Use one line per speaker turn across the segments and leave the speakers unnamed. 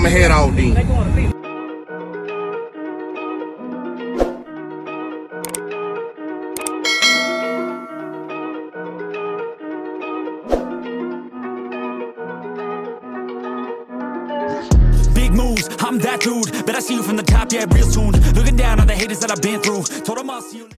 I'ma head out then.
Big moves, I'm that dude. Bet I see you from the top, yeah, real soon. Looking down on the haters that I've been through. Told them I'll see you.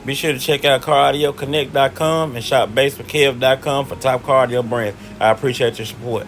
Be sure to check out CarAudioConnect.com and shop BASSWITHKEV.com for top car audio brands. I appreciate your support.